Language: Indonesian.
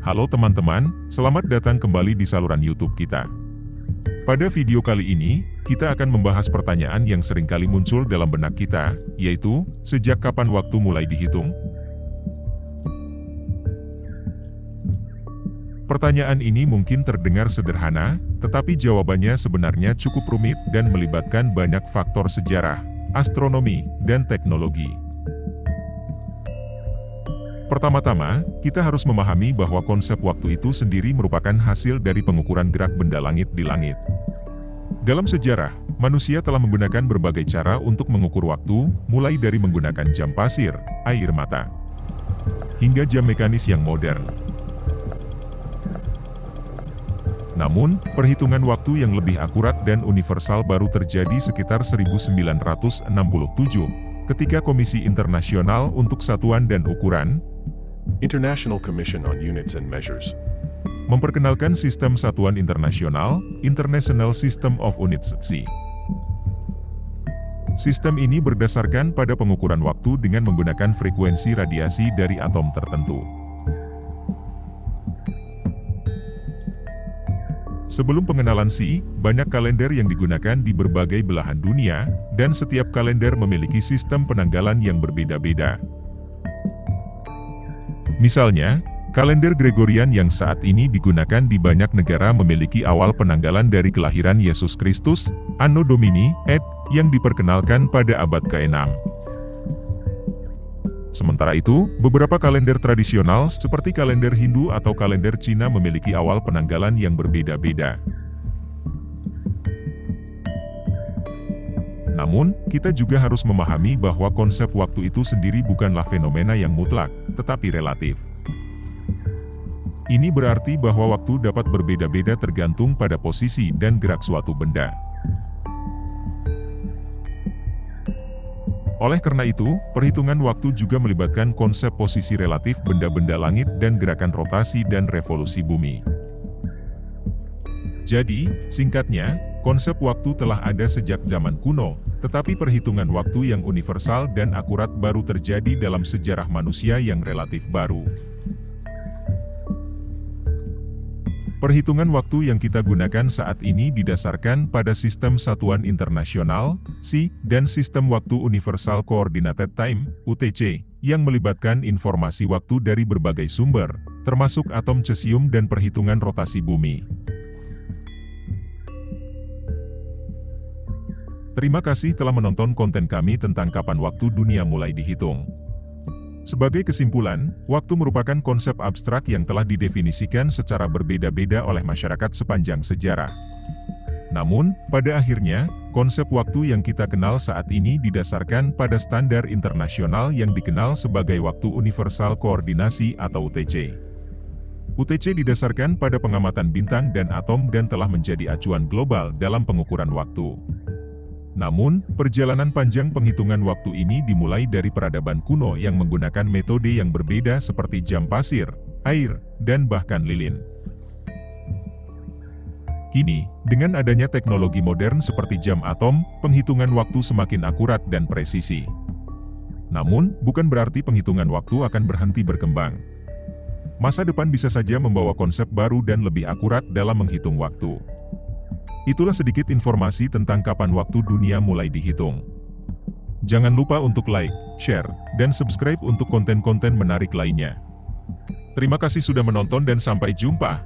Halo teman-teman, selamat datang kembali di saluran YouTube kita. Pada video kali ini, kita akan membahas pertanyaan yang seringkali muncul dalam benak kita, yaitu, sejak kapan waktu mulai dihitung? Pertanyaan ini mungkin terdengar sederhana, tetapi jawabannya sebenarnya cukup rumit dan melibatkan banyak faktor sejarah, astronomi, dan teknologi. Pertama-tama, kita harus memahami bahwa konsep waktu itu sendiri merupakan hasil dari pengukuran gerak benda langit di langit. Dalam sejarah, manusia telah menggunakan berbagai cara untuk mengukur waktu, mulai dari menggunakan jam pasir, air mata, hingga jam mekanis yang modern. Namun, perhitungan waktu yang lebih akurat dan universal baru terjadi sekitar 1967, ketika Komisi Internasional untuk Satuan dan Ukuran International Commission on Units and Measures memperkenalkan sistem satuan internasional, International System of Units (SI). Sistem ini berdasarkan pada pengukuran waktu dengan menggunakan frekuensi radiasi dari atom tertentu. Sebelum pengenalan SI, banyak kalender yang digunakan di berbagai belahan dunia, dan setiap kalender memiliki sistem penanggalan yang berbeda-beda. Misalnya, kalender Gregorian yang saat ini digunakan di banyak negara memiliki awal penanggalan dari kelahiran Yesus Kristus, Anno Domini, yang diperkenalkan pada abad ke-6. Sementara itu, beberapa kalender tradisional seperti kalender Hindu atau kalender Cina memiliki awal penanggalan yang berbeda-beda. Namun, kita juga harus memahami bahwa konsep waktu itu sendiri bukanlah fenomena yang mutlak, tetapi relatif. Ini berarti bahwa waktu dapat berbeda-beda tergantung pada posisi dan gerak suatu benda. Oleh karena itu, perhitungan waktu juga melibatkan konsep posisi relatif benda-benda langit dan gerakan rotasi dan revolusi bumi. Jadi, singkatnya, konsep waktu telah ada sejak zaman kuno, tetapi perhitungan waktu yang universal dan akurat baru terjadi dalam sejarah manusia yang relatif baru. Perhitungan waktu yang kita gunakan saat ini didasarkan pada Sistem Satuan Internasional, (SI), dan Sistem Waktu Universal Coordinated Time, (UTC), yang melibatkan informasi waktu dari berbagai sumber, termasuk atom cesium dan perhitungan rotasi bumi. Terima kasih telah menonton konten kami tentang kapan waktu dunia mulai dihitung. Sebagai kesimpulan, waktu merupakan konsep abstrak yang telah didefinisikan secara berbeda-beda oleh masyarakat sepanjang sejarah. Namun, pada akhirnya, konsep waktu yang kita kenal saat ini didasarkan pada standar internasional yang dikenal sebagai Waktu Universal Koordinasi atau UTC. UTC didasarkan pada pengamatan bintang dan atom dan telah menjadi acuan global dalam pengukuran waktu. Namun, perjalanan panjang penghitungan waktu ini dimulai dari peradaban kuno yang menggunakan metode yang berbeda seperti jam pasir, air, dan bahkan lilin. Kini, dengan adanya teknologi modern seperti jam atom, penghitungan waktu semakin akurat dan presisi. Namun, bukan berarti penghitungan waktu akan berhenti berkembang. Masa depan bisa saja membawa konsep baru dan lebih akurat dalam menghitung waktu. Itulah sedikit informasi tentang kapan waktu dunia mulai dihitung. Jangan lupa untuk like, share, dan subscribe untuk konten-konten menarik lainnya. Terima kasih sudah menonton dan sampai jumpa.